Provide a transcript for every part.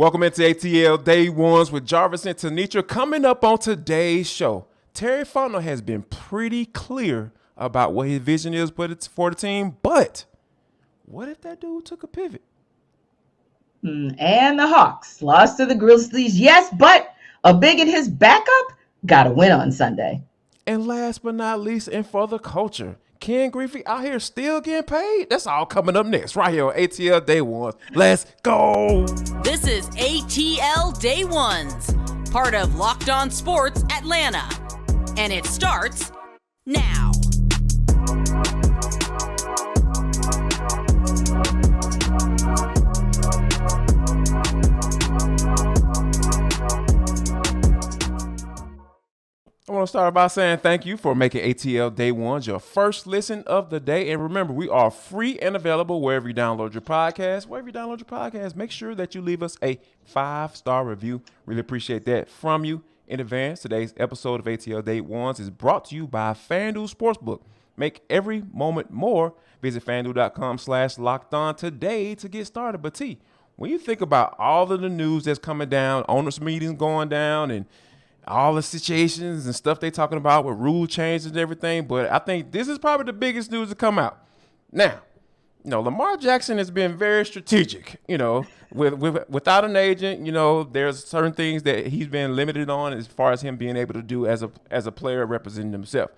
Welcome into ATL Day Ones with Jarvis and Tenitra. Coming up on today's show, Terry Fontenot has been pretty clear about what his vision is for the team, but what if that dude took a pivot? And the Hawks lost to the Grizzlies, yes, but a big in his backup got a win on Sunday. And last but not least, and for the culture, Ken Griffey out here still getting paid? That's all coming up next, right here on ATL Day Ones. Let's go. This is ATL Day Ones, part of Locked On Sports Atlanta. And it starts now. I want to start by saying thank you for making ATL Day Ones your first listen of the day. And remember, we are free and available wherever you download your podcast. Wherever you download your podcast, make sure that you leave us a 5-star review. Really appreciate that from you in advance. Today's episode of ATL Day Ones is brought to you by FanDuel Sportsbook. Make every moment more. Visit FanDuel.com/lockedon today to get started. But T, when you think about all of the news that's coming down, owners' meetings going down, and all the situations and stuff they talking about with rule changes and everything, but I think this is probably the biggest news to come out. Now, Lamar Jackson has been very strategic, without an agent, there's certain things that he's been limited on as far as him being able to do as a player representing himself.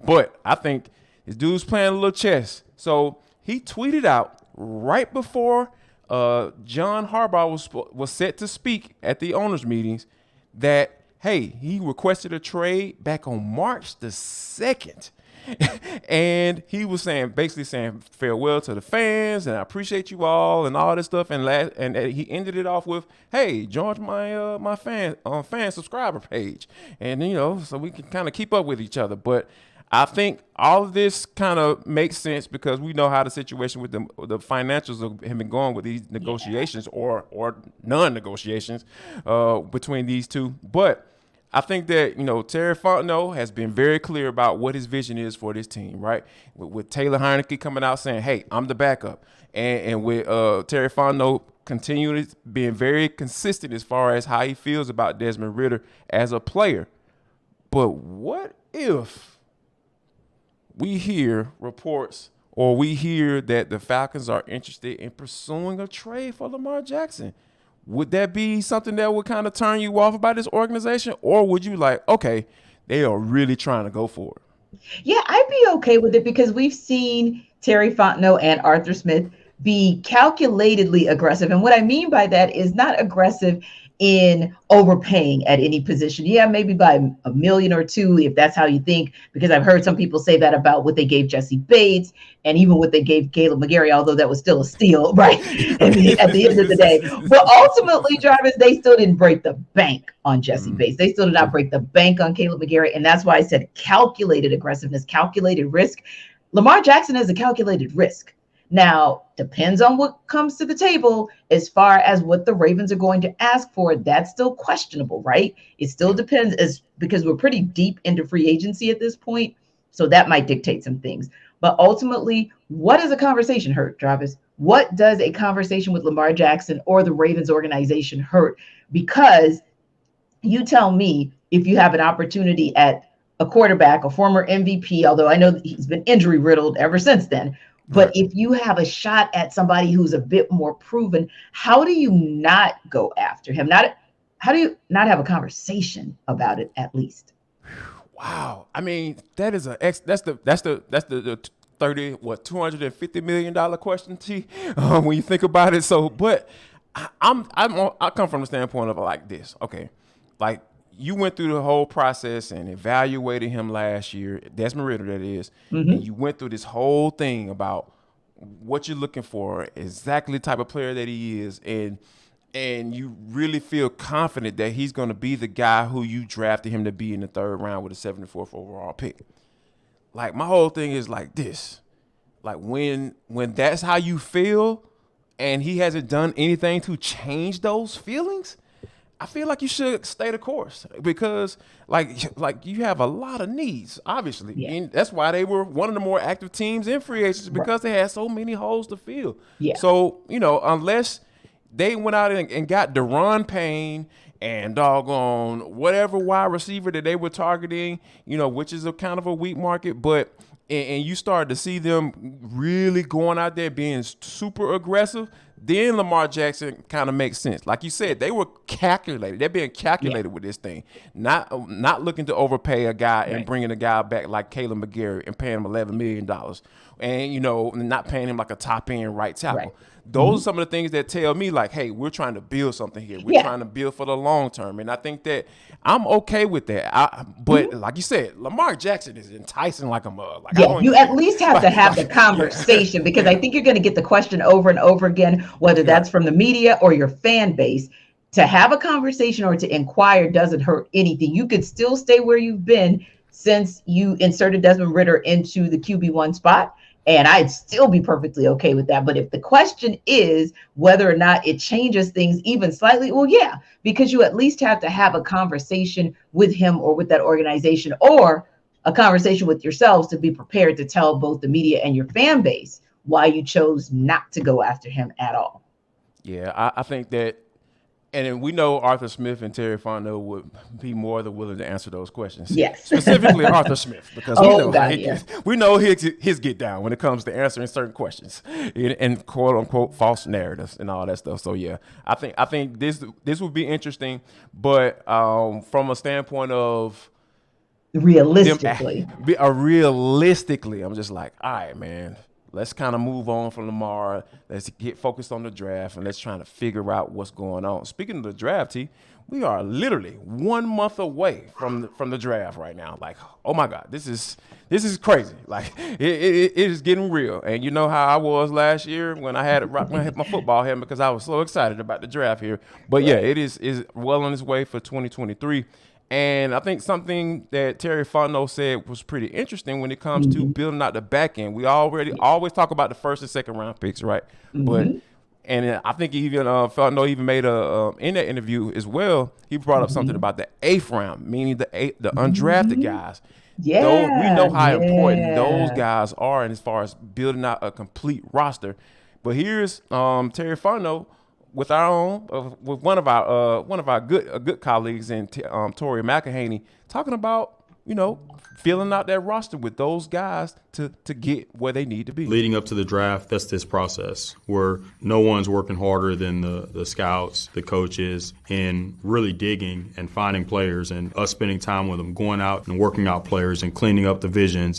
But I think this dude's playing a little chess. So he tweeted out right before John Harbaugh was set to speak at the owners' meetings that, hey, he requested a trade back on March the 2nd. And he was basically saying farewell to the fans and I appreciate you all and all this stuff. And he ended it off with, hey, join my fan subscriber page. And, so we can kind of keep up with each other. But I think all of this kind of makes sense because we know how the situation with the financials have been going with these negotiations or non-negotiations between these two. But I think that, Terry Fontenot has been very clear about what his vision is for this team, right? With Taylor Heinicke coming out saying, hey, I'm the backup. And with Terry Fontenot continuing being very consistent as far as how he feels about Desmond Ridder as a player. But what if we hear reports or we hear that the Falcons are interested in pursuing a trade for Lamar Jackson? Would that be something that would kind of turn you off about this organization? Or would you like, okay, they are really trying to go for it? Yeah, I'd be okay with it because we've seen Terry Fontenot and Arthur Smith be calculatedly aggressive. And what I mean by that is not aggressive in overpaying at any position. Yeah, maybe by $1 million or $2 million, if that's how you think, because I've heard some people say that about what they gave Jesse Bates and even what they gave Caleb McGarry, although that was still a steal, right? at the end of the day. But ultimately, Jarvis, they still didn't break the bank on Jesse Bates. They still did not break the bank on Caleb McGarry. And that's why I said calculated aggressiveness, calculated risk. Lamar Jackson is a calculated risk. Now, depends on what comes to the table as far as what the Ravens are going to ask for. That's still questionable, right? It still depends because we're pretty deep into free agency at this point. So that might dictate some things. But ultimately, what does a conversation hurt, Jarvis? What does a conversation with Lamar Jackson or the Ravens organization hurt? Because you tell me if you have an opportunity at a quarterback, a former MVP, although I know that he's been injury riddled ever since then. But if you have a shot at somebody who's a bit more proven, how do you not go after him? How do you not have a conversation about it at least? Wow. I mean, that's the $250 million question, T, when you think about it. So, but I come from the standpoint of like this. Okay, like you went through the whole process and evaluated him last year, Desmond Ridder, that is, and you went through this whole thing about what you're looking for, exactly the type of player that he is, and you really feel confident that he's going to be the guy who you drafted him to be in the 3rd round with a 74th overall pick. Like, my whole thing is like this. Like, when that's how you feel and he hasn't done anything to change those feelings, I feel like you should stay the course because, like you have a lot of needs, obviously. Yeah. And that's why they were one of the more active teams in free agency because they had so many holes to fill. Yeah. So, unless they went out and got Deron Payne and doggone whatever wide receiver that they were targeting, which is a kind of a weak market, but and you started to see them really going out there being super aggressive. Then Lamar Jackson kind of makes sense. Like you said, they were calculated. They're being calculated with this thing, not looking to overpay a guy and bringing a guy back like Caleb McGarry and paying him $11 million, and not paying him like a top end right tackle. Right. Those are some of the things that tell me, like, hey, we're trying to build something here. We're trying to build for the long term. And I think that I'm okay with that. But like you said, Lamar Jackson is enticing like a mug. Like, you at least have to have the conversation, because I think you're going to get the question over and over again, whether that's from the media or your fan base. To have a conversation or to inquire doesn't hurt anything. You could still stay where you've been since you inserted Desmond Ridder into the QB1 spot. And I'd still be perfectly okay with that. But if the question is whether or not it changes things even slightly, well, yeah, because you at least have to have a conversation with him or with that organization, or a conversation with yourselves to be prepared to tell both the media and your fan base why you chose not to go after him at all. Yeah, I think that. And we know Arthur Smith and Terry Fontenot would be more than willing to answer those questions. Yes. Specifically Arthur Smith, because we know his get down when it comes to answering certain questions and quote unquote false narratives and all that stuff. So yeah, I think this would be interesting, but from a standpoint of realistically, I'm just like, all right, man. Let's kind of move on from Lamar. Let's get focused on the draft, and let's try to figure out what's going on. Speaking of the draft, T, we are literally 1 month away from the draft right now. Like, oh my God, this is crazy. Like, it is getting real. And you know how I was last year when I had my football helmet because I was so excited about the draft here. But yeah, it is well on its way for 2023. And I think something that Terry Fontenot said was pretty interesting when it comes to building out the back end. We always talk about the first and second round picks, right? But I think even Fontenot even made in that interview as well. He brought up something about the 8th round, meaning the undrafted guys. Yeah, we know how important those guys are, and as far as building out a complete roster. But here's Terry Fontenot with one of our good colleagues in Tori McElhaney talking about filling out that roster with those guys to get where they need to be. Leading up to the draft, that's this process where no one's working harder than the scouts, the coaches, and really digging and finding players, and us spending time with them, going out and working out players and cleaning up the visions.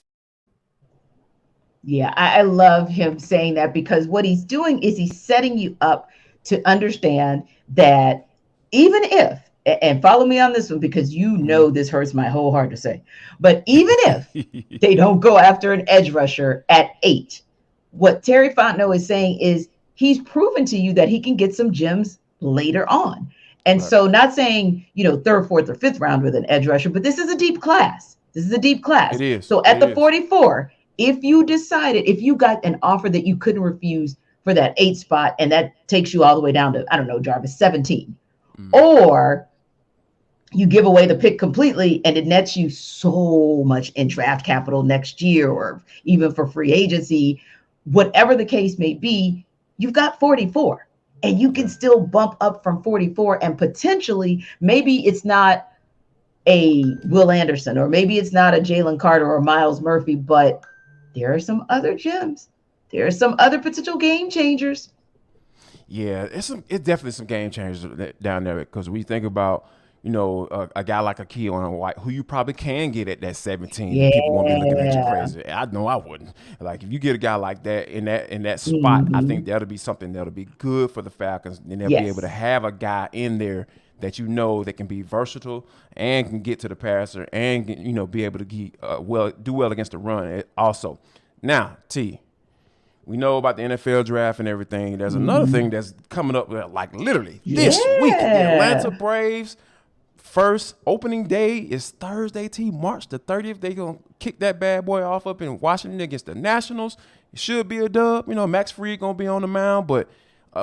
Yeah, I love him saying that, because what he's doing is he's setting you up to understand that even if, and follow me on this one because this hurts my whole heart to say, but even if they don't go after an edge rusher at 8, what Terry Fontenot is saying is he's proven to you that he can get some gems later on. And so not saying, 3rd, 4th, or 5th round with an edge rusher, but this is a deep class. It is. So at the 44, if you got an offer that you couldn't refuse for that 8 spot, and that takes you all the way down to, I don't know, Jarvis, 17. Or you give away the pick completely and it nets you so much in draft capital next year, or even for free agency, whatever the case may be, you've got 44. And you can still bump up from 44, and potentially, maybe it's not a Will Anderson, or maybe it's not a Jalen Carter or Miles Murphy, but there are some other gems. There are some other potential game changers. Yeah, it's definitely some game changers down there, because we think about, a guy like a Keon White, who you probably can get at that 17. Yeah. People won't be looking at you crazy. I know I wouldn't. Like, if you get a guy like that in that spot, I think that'll be something that'll be good for the Falcons, and they'll be able to have a guy in there that that can be versatile and can get to the passer and be able to do well against the run also. Now, T, we know about the NFL draft and everything. There's another thing that's coming up, like literally this week. The Atlanta Braves first opening day is Thursday, T, March the 30th. They're going to kick that bad boy off up in Washington against the Nationals. It should be a dub. Max Fried going to be on the mound. But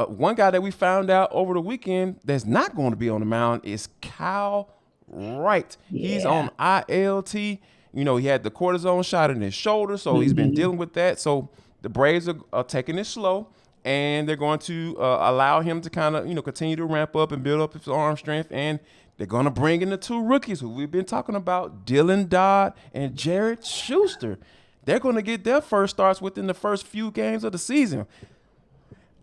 one guy that we found out over the weekend that's not going to be on the mound is Kyle Wright. Yeah. He's on ILT. He had the cortisone shot in his shoulder, so he's been dealing with that. So the Braves are taking it slow. and they're going to allow him to kind of, continue to ramp up and build up his arm strength. And they're going to bring in the two rookies who we've been talking about, Dylan Dodd and Jared Shuster. They're going to get their first starts within the first few games of the season.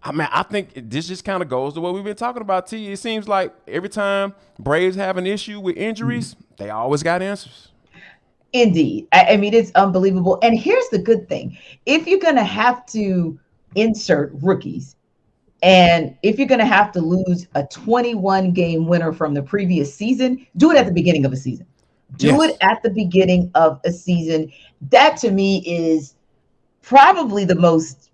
I mean, I think this just kind of goes to what we've been talking about, T. It seems like every time Braves have an issue with injuries, they always got answers. Indeed. I mean, it's unbelievable. And here's the good thing. If you're going to have to insert rookies, and if you're going to have to lose a 21-game winner from the previous season, do it at the beginning of a season. Do it at the beginning of a season. That, to me, is probably the most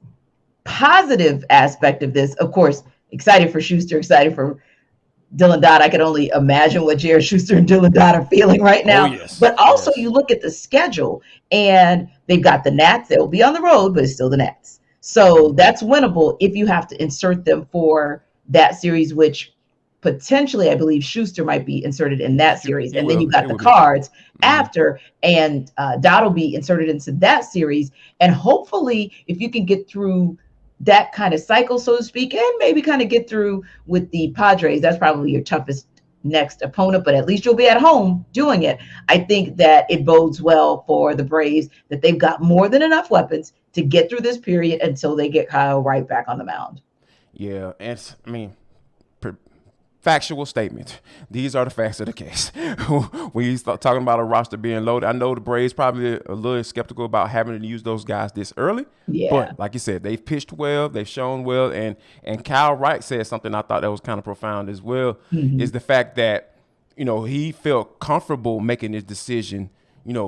positive aspect of this. Of course, excited for Shuster, excited for Dylan Dodd. I can only imagine what Jared Shuster and Dylan Dodd are feeling right now. Oh, yes. But also you look at the schedule, and they've got the Nats. They'll be on the road, but it's still the Nats. So that's winnable if you have to insert them for that series, which potentially I believe Shuster might be inserted in that series. And then you got the Cards after, and Dodd will be inserted into that series. And hopefully if you can get through that kind of cycle, so to speak, and maybe kind of get through with the Padres, that's probably your toughest next opponent, but at least you'll be at home doing it. I think that it bodes well for the Braves that they've got more than enough weapons to get through this period until they get Kyle Wright back on the mound. Yeah, and I mean, factual statement. These are the facts of the case. When you start talking about a roster being loaded, I know the Braves probably a little skeptical about having to use those guys this early. Yeah. But like you said, they've pitched well, they've shown well, and Kyle Wright said something I thought that was kind of profound as well, is the fact that, he felt comfortable making his decision,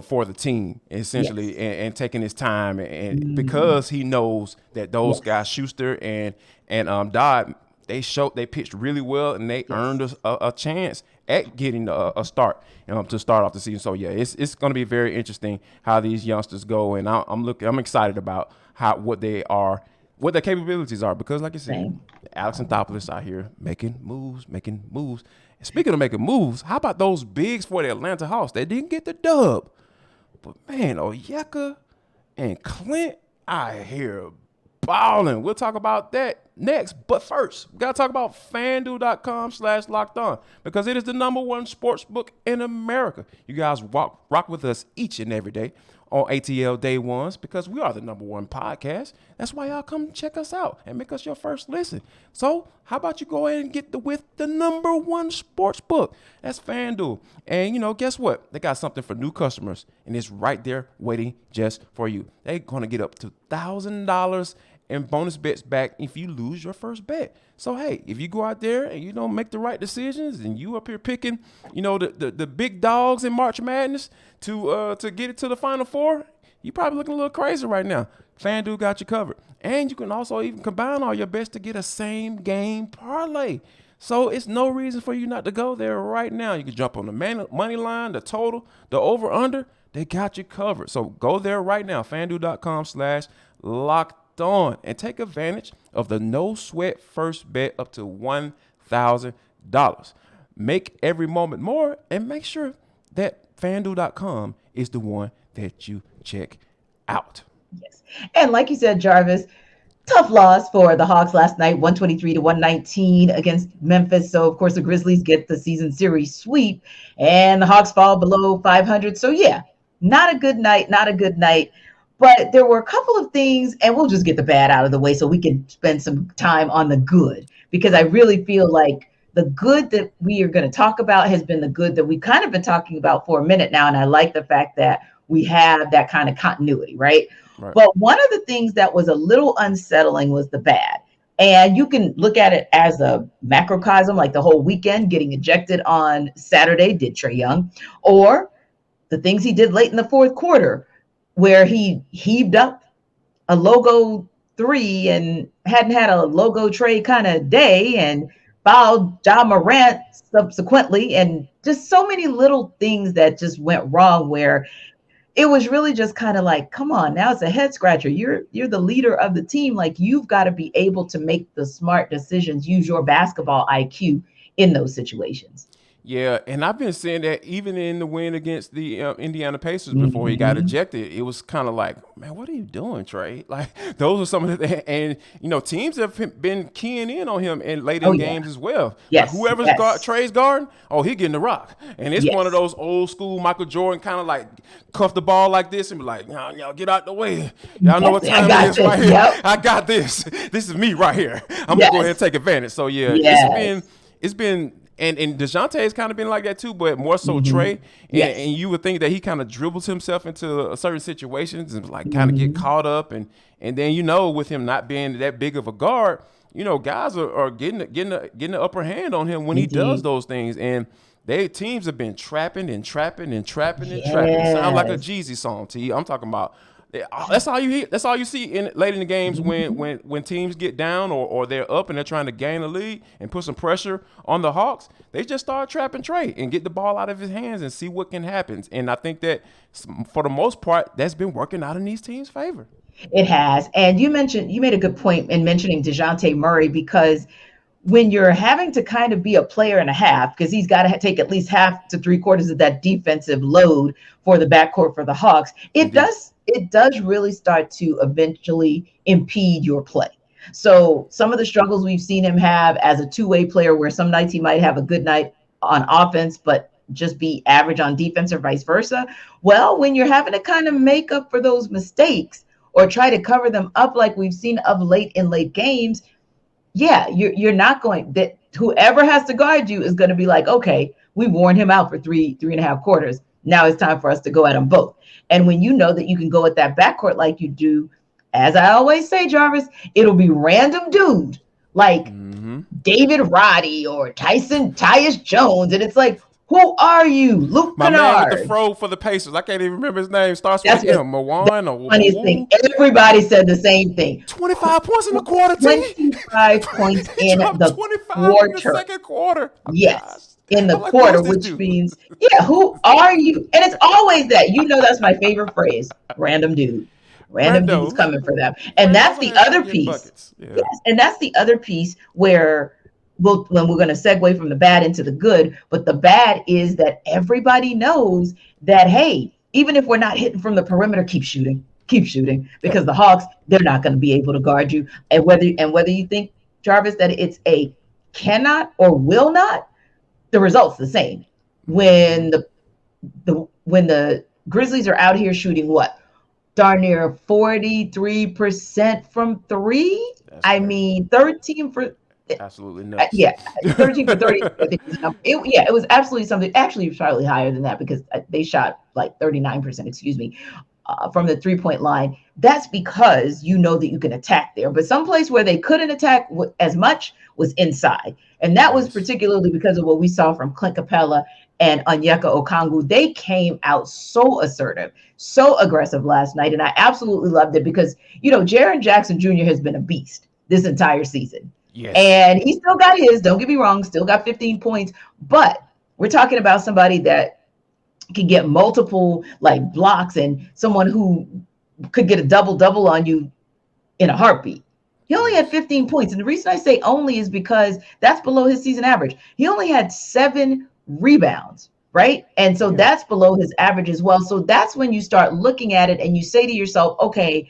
for the team, essentially, and taking his time, and because he knows that those guys, Shuster and Dodd, they pitched really well, and they earned a chance at getting a start to start off the season. So it's going to be very interesting how these youngsters go, and I'm excited about what their capabilities are, because like you said, Alex Anthopoulos out here making moves. And speaking of making moves, how about those bigs for the Atlanta Hawks? They didn't get the dub, but man, Onyeka and Clint out here balling. We'll talk about that next. But first, we got to talk about FanDuel.com/lockedon, because it is the #1 sports book in America. You guys rock with us each and every day on ATL Day Ones, because we are the #1 podcast. That's why y'all come check us out and make us your first listen. So how about you go ahead and get with the #1 sports book? That's FanDuel. And guess what? They got something for new customers, and it's right there waiting just for you. They're going to get up to $1,000 and bonus bets back if you lose your first bet. So, hey, if you go out there and you don't make the right decisions, and you up here picking, the big dogs in March Madness to get it to the Final Four, you probably looking a little crazy right now. FanDuel got you covered. And you can also even combine all your bets to get a same game parlay. So it's no reason for you not to go there right now. You can jump on the money line, the total, the over-under. They got you covered. So go there right now, FanDuel.com/lockedon, and take advantage of the no sweat first bet up to $1,000. Make every moment more, and make sure that FanDuel.com is the one that you check out. Yes. And like you said, Jarvis, tough loss for the Hawks last night, 123-119 against Memphis. So, of course, the Grizzlies get the season series sweep, and the Hawks fall below 500. So, not a good night. But there were a couple of things, and we'll just get the bad out of the way so we can spend some time on the good, because I really feel like the good that we are going to talk about has been the good that we've kind of been talking about for a minute now. And I like the fact that we have that kind of continuity, right? But one of the things that was a little unsettling was the bad. And you can look at it as a macrocosm, like the whole weekend getting ejected on Saturday did Trae Young, or the things he did late in the fourth quarter, where he heaved up a logo 3 and hadn't had a logo Trae kind of day, and fouled Ja Morant subsequently, and just so many little things that just went wrong, where it was really just kind of like, come on, now it's a head scratcher. You're the leader of the team. Like, you've got to be able to make the smart decisions, use your basketball IQ in those situations. Yeah, and I've been saying that even in the win against the Indiana Pacers before he got ejected, it was kind of like, man, what are you doing, Trae? Like, those are some of the – and, teams have been keying in on him in late in games as well. Yes, like whoever's Trae's guarding, he getting the rock. And it's one of those old school Michael Jordan kind of like cuff the ball like this and be like, y'all get out the way. Y'all know what time it is right here. Yep. I got this. This is me right here. I'm going to go ahead and take advantage. So, it's been – And DeJounte has kind of been like that too, but more so Trae. And you would think that he kind of dribbles himself into certain situations and like kind of get caught up. And then, with him not being that big of a guard, guys are getting the upper hand on him when he does those things. And teams have been trapping and trapping and trapping and trapping. It sounds like a Jeezy song to you. I'm talking about. That's all you hear. That's all you see late in the games when teams get down or they're up and they're trying to gain a lead and put some pressure on the Hawks. They just start trapping Trae and get the ball out of his hands and see what can happen. And I think that for the most part, that's been working out in these teams' favor. It has. And you made a good point in mentioning DeJounte Murray, because when you're having to kind of be a player and a half, because he's got to take at least half to 3/4 of that defensive load for the backcourt for the Hawks, it does really start to eventually impede your play. So some of the struggles we've seen him have as a two-way player, where some nights he might have a good night on offense, but just be average on defense or vice versa. Well, when you're having to kind of make up for those mistakes or try to cover them up like we've seen of late in late games, you're not going, that whoever has to guard you is going to be like, okay, we worn him out for three and a half quarters. Now it's time for us to go at them both. And when you know that you can go at that backcourt like you do, as I always say, Jarvis, it'll be random dude like David Roddy or Tyus Jones. And it's like, who are you? Luke My Kennard. man with the fro for the Pacers. I can't even remember his name. Starts with him. Mawan or funniest thing. Everybody said the same thing. 25 points in the quarter, 25 points in the 25 quarter. in the second quarter. Yes. In the quarter, which means, who are you? And it's always that. That's my favorite phrase. Random dude. Random dude's coming for them. And that's the other piece. Yes, and that's the other piece where when we're going to segue from the bad into the good. But the bad is that everybody knows that, hey, even if we're not hitting from the perimeter, keep shooting, because the Hawks, they're not going to be able to guard you. And whether you think, Jarvis, that it's a cannot or will not, the result's the same. When the Grizzlies are out here shooting what? Darn near 43% from three. I mean, 13 for absolutely nuts. 13 for 30. I think it was absolutely something. Actually, slightly higher than that, because they shot like 39%. From the 3-point line. That's because you know that you can attack there. But someplace where they couldn't attack as much was inside. And that was particularly because of what we saw from Clint Capela and Onyeka Okungwu. They came out so assertive, so aggressive last night. And I absolutely loved it because, Jaren Jackson Jr. has been a beast this entire season. Yes. And he still got his, don't get me wrong, still got 15 points. But we're talking about somebody that can get multiple blocks and someone who could get a double on you in a heartbeat. He only had 15 points. And the reason I say only is because that's below his season average. He only had 7 rebounds, right? And so that's below his average as well. So that's when you start looking at it and you say to yourself, okay,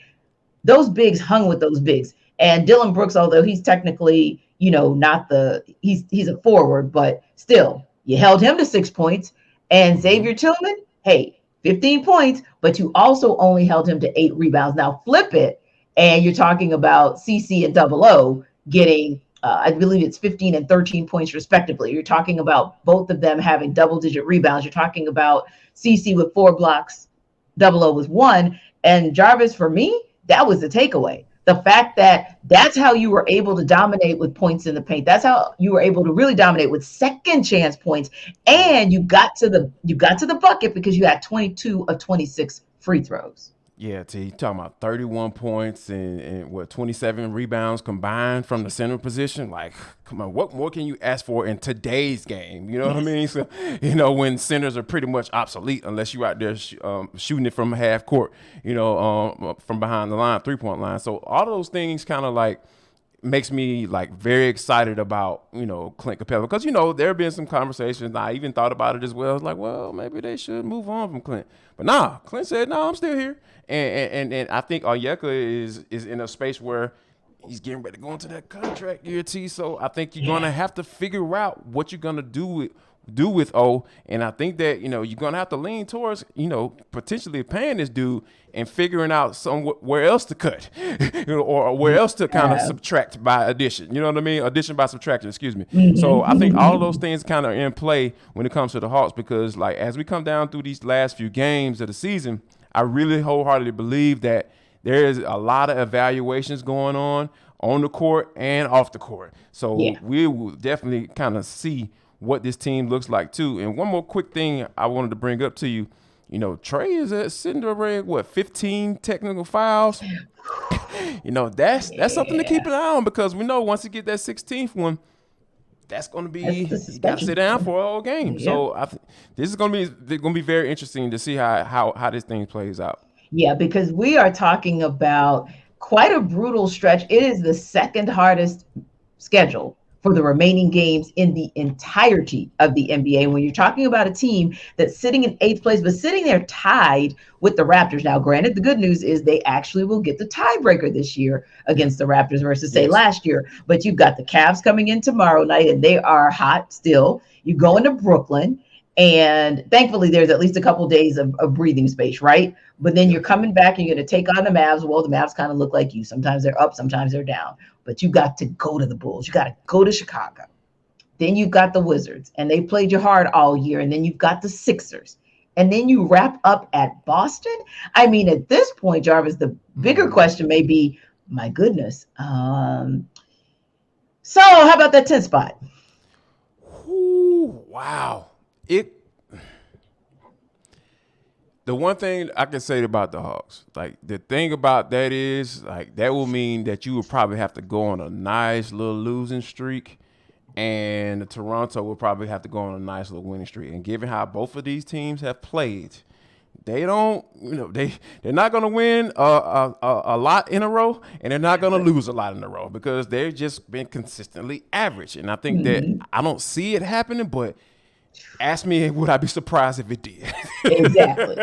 those bigs hung with those bigs. And Dylan Brooks, although he's technically, not he's a forward, but still, you held him to 6 points. And Xavier Tillman, 15 points, but you also only held him to 8 rebounds. Now flip it, and you're talking about CC and Double O getting, I believe it's 15 and 13 points respectively. You're talking about both of them having double-digit rebounds. You're talking about CC with 4 blocks, Double O with 1. And Jarvis, for me, that was the takeaway. The fact that that's how you were able to dominate with points in the paint. That's how you were able to really dominate with second chance points. And you got to the bucket because you had 22 of 26 free throws. Yeah, T, you talking about 31 points and 27 rebounds combined from the center position. Like, come on, what more can you ask for in today's game? You know what I mean? So, when centers are pretty much obsolete unless you're out there shooting it from half court, from behind the line, 3-point line. So all those things kind of makes me like very excited about, Clint Capela, because, there have been some conversations. I even thought about it as well. I was like, well, maybe they should move on from Clint. But nah, Clint said, no, I'm still here. And I think Onyeka is in a space where he's getting ready to go into that contract year, T. So I think you're going to have to figure out what you're going to do with O. And I think that, you're going to have to lean towards, potentially paying this dude and figuring out where else to cut, or where else to kind of subtract by addition. You know what I mean? Addition by subtraction, excuse me. Mm-hmm. So I think all of those things kind of in play when it comes to the Hawks, because like as we come down through these last few games of the season, I really wholeheartedly believe that there is a lot of evaluations going on the court and off the court. So we will definitely kind of see what this team looks like too. And one more quick thing I wanted to bring up to you. Trae is sitting over 15 technical fouls. That's something to keep an eye on, because we know once you get that 16th one, that's going to be, you got to sit down for a whole game. Yeah. So this is going to be very interesting to see how this thing plays out. Yeah, because we are talking about quite a brutal stretch. It is the second hardest schedule for the remaining games in the entirety of the NBA. When you're talking about a team that's sitting in 8th place, but sitting there tied with the Raptors. Now, granted, the good news is they actually will get the tiebreaker this year against the Raptors versus, say, last year. But you've got the Cavs coming in tomorrow night, and they are hot still. You go into Brooklyn, and thankfully there's at least a couple of days of breathing space, right? But then you're coming back and you're going to take on the Mavs. Well, the Mavs kind of look like you. Sometimes they're up, sometimes they're down. But you got to go to the Bulls. You got to go to Chicago. Then you've got the Wizards, and they played you hard all year. And then you've got the Sixers. And then you wrap up at Boston. I mean, at this point, Jarvis, the bigger question may be, my goodness. So how about that 10th spot? Ooh, wow. The one thing I can say about the Hawks, like the thing about that is, like, that will mean that you would probably have to go on a nice little losing streak, and Toronto will probably have to go on a nice little winning streak. And given how both of these teams have played, they don't, they're not going to win a lot in a row, and they're not going to lose a lot in a row, because they've just been consistently average. And I think that I don't see it happening, but ask me, would I be surprised if it did? Exactly,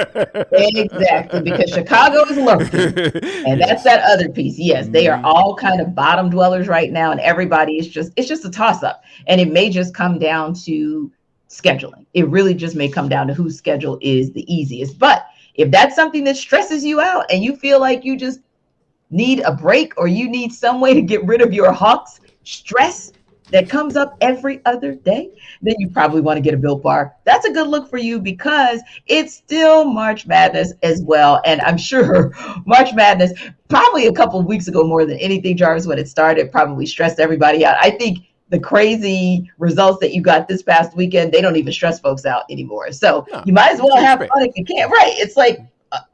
because Chicago is lurking, and that's that other piece. Yes, they are all kind of bottom dwellers right now, and everybody is it's just a toss-up, and it may just come down to scheduling. It really just may come down to whose schedule is the easiest. But if that's something that stresses you out and you feel like you just need a break, or you need some way to get rid of your Hawks stress that comes up every other day, then you probably want to get a Built Bar. That's a good look for you, because it's still March Madness as well. And I'm sure March Madness, probably a couple of weeks ago more than anything, Jarvis, when it started, probably stressed everybody out. I think the crazy results that you got this past weekend, they don't even stress folks out anymore. So you might as well have fun if you can. Right. It's like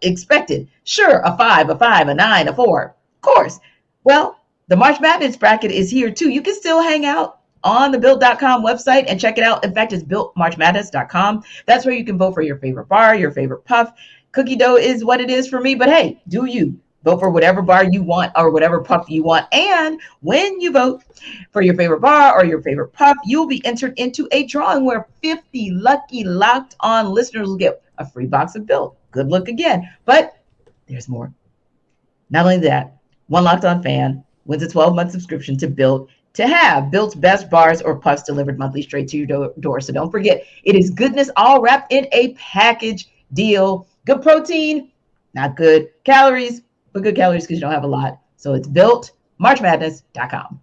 expected. Sure, a 5, a 9, a 4. Of course. Well, the March Madness bracket is here too. You can still hang out on the Built.com website and check it out. In fact, it's BuiltMarchMadness.com. That's where you can vote for your favorite bar, your favorite puff. Cookie dough is what it is for me, but hey, do you. Vote for whatever bar you want or whatever puff you want. And when you vote for your favorite bar or your favorite puff, you'll be entered into a drawing where 50 lucky Locked On listeners will get a free box of Built. Good luck again. But there's more. Not only that, one Locked On fan wins a 12-month subscription to Built to have Built's best bars or puffs delivered monthly straight to your door. So don't forget, it is goodness all wrapped in a package deal. Good protein, not good calories, but good calories because you don't have a lot. So it's BuiltMarchMadness.com.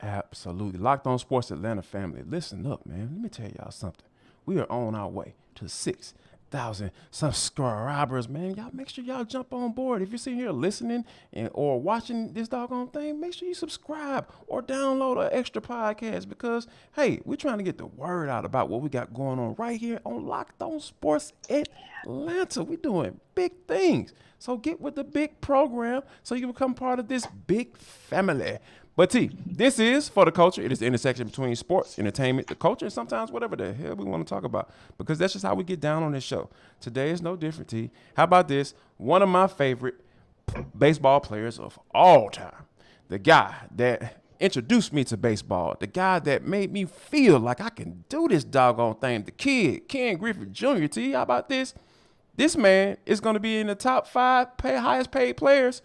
Absolutely. Locked On Sports Atlanta family. Listen up, man. Let me tell y'all something. We are on our way to 6,000 subscribers, man. Y'all make sure y'all jump on board. If you're sitting here listening or watching this doggone thing, make sure you subscribe or download an extra podcast, because, hey, we're trying to get the word out about what we got going on right here on Locked On Sports Atlanta. We're doing big things. So get with the big program so you can become part of this big family. But T, this is For the Culture. It is the intersection between sports, entertainment, the culture, and sometimes whatever the hell we want to talk about, because that's just how we get down on this show. Today is no different, T. How about this? One of my favorite baseball players of all time, the guy that introduced me to baseball, the guy that made me feel like I can do this doggone thing, the kid, Ken Griffey Jr. T, how about this? This man is going to be in the top 5 highest paid players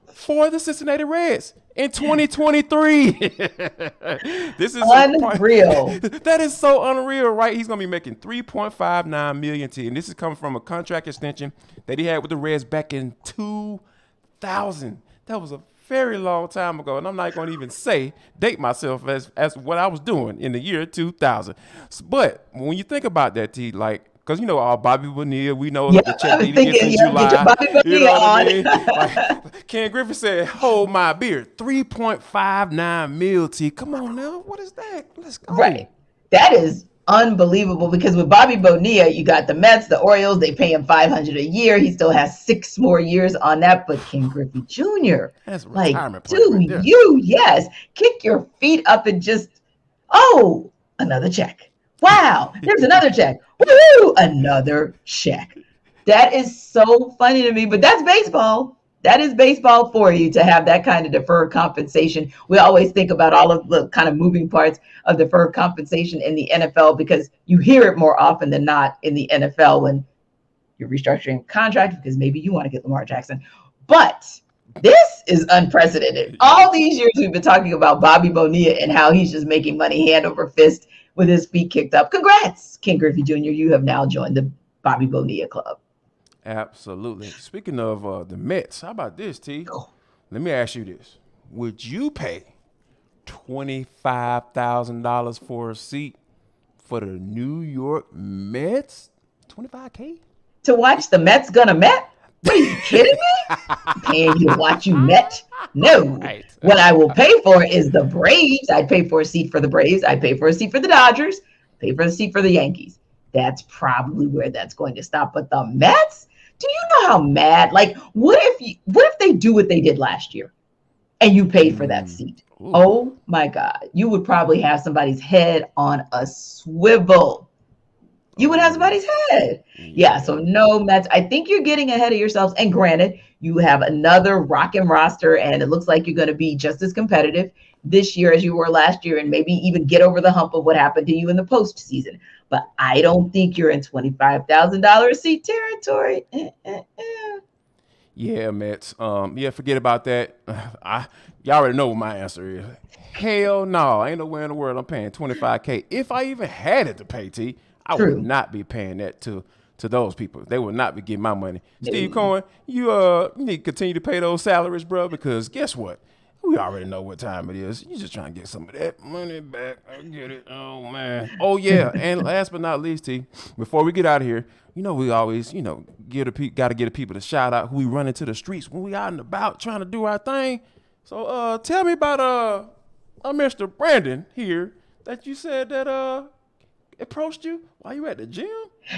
for the Cincinnati Reds in 2023. This is unreal. That is so unreal, right? He's going to be making $3.59 million T, and this is coming from a contract extension that he had with the Reds back in 2000. That was a very long time ago, and I'm not going to even date myself as what I was doing in the year 2000. But when you think about that, T, like, because you know all Bobby Bonilla, we know the check that he gets in July. You know what I mean? Like, Ken Griffey said, "Hold my beer, $3.59 million T. Come on now, what is that? Let's go." Right, that is unbelievable because with Bobby Bonilla, you got the Mets, the Orioles. They pay him $500 a year. He still has 6 more years on that. But Ken Griffey Jr., that's like, right yes, kick your feet up and just, another check. Wow, there's another check. Woo, another check. That is so funny to me, but that's baseball. That is baseball for you to have that kind of deferred compensation. We always think about all of the kind of moving parts of deferred compensation in the NFL because you hear it more often than not in the NFL when you're restructuring a contract because maybe you want to get Lamar Jackson. But this is unprecedented. All these years we've been talking about Bobby Bonilla and how he's just making money hand over fist with his feet kicked up. Congrats, Ken Griffey Jr. You have now joined the Bobby Bonilla Club. Absolutely. Speaking of the Mets, how about this, T? Let me ask you this. Would you pay $25,000 for a seat for the New York Mets? $25K? To watch the Mets gonna Met? What are you kidding me? I'm paying you to watch you Met? No. Right. What I will pay for is the Braves. I'd pay for a seat for the Braves. I'd pay for a seat for the Dodgers. Pay for a seat for the Yankees. That's probably where that's going to stop. But the Mets? Do you know how mad? Like, what if they do what they did last year and you paid for that seat? Ooh. Oh my God. You would probably have somebody's head on a swivel. You would have somebody's head. Yeah, so no Mets. I think you're getting ahead of yourselves. And granted, you have another rockin' roster, and it looks like you're going to be just as competitive this year as you were last year, and maybe even get over the hump of what happened to you in the postseason. But I don't think you're in $25,000 seat territory. Yeah, Mets. Forget about that. Y'all already know what my answer is. Hell no. Ain't nowhere in the world I'm paying $25K. If I even had it to pay, T, I would not be paying that to those people. They would not be getting my money. Steve Cohen, you need to continue to pay those salaries, bro, because guess what? We already know what time it is. You just trying to get some of that money back. I get it. Oh, man. Oh, yeah. And last but not least, T, before we get out of here, we always, got to get the people to shout out who we run into the streets when we out and about trying to do our thing. So tell me about Mr. Brandon here that you said that approached you while you were at the gym?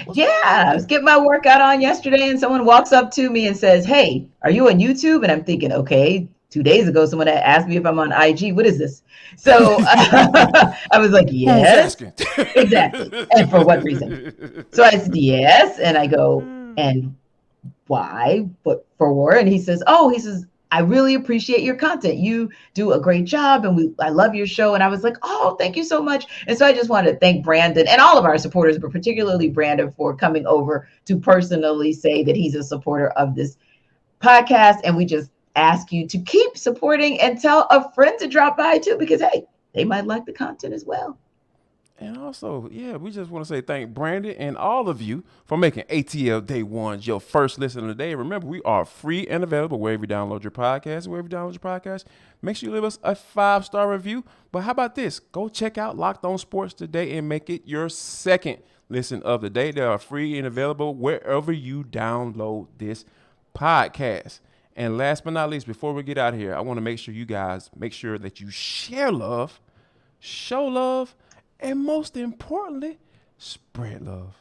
I was getting my workout on yesterday and someone walks up to me and says, "Hey, are you on YouTube?" And I'm thinking, okay, 2 days ago, someone had asked me if I'm on IG. What is this? So I was like, yes. Exactly. And for what reason? So I said, yes. And I go, and why? What for? And he says, I really appreciate your content. You do a great job and I love your show. And I was like, oh, thank you so much. And so I just wanted to thank Brandon and all of our supporters, but particularly Brandon for coming over to personally say that he's a supporter of this podcast. And we just ask you to keep supporting and tell a friend to drop by too, because hey, they might like the content as well. And also, we just want to say thank Brandon and all of you for making ATL Day One your first listen of the day. Remember, we are free and available wherever you download your podcast. Make sure you leave us a 5-star review. But how about this? Go check out Locked On Sports today and make it your second listen of the day. They are free and available wherever you download this podcast. And last but not least, before we get out of here, I want to make sure you guys make sure that you share love, show love, and most importantly, spread love.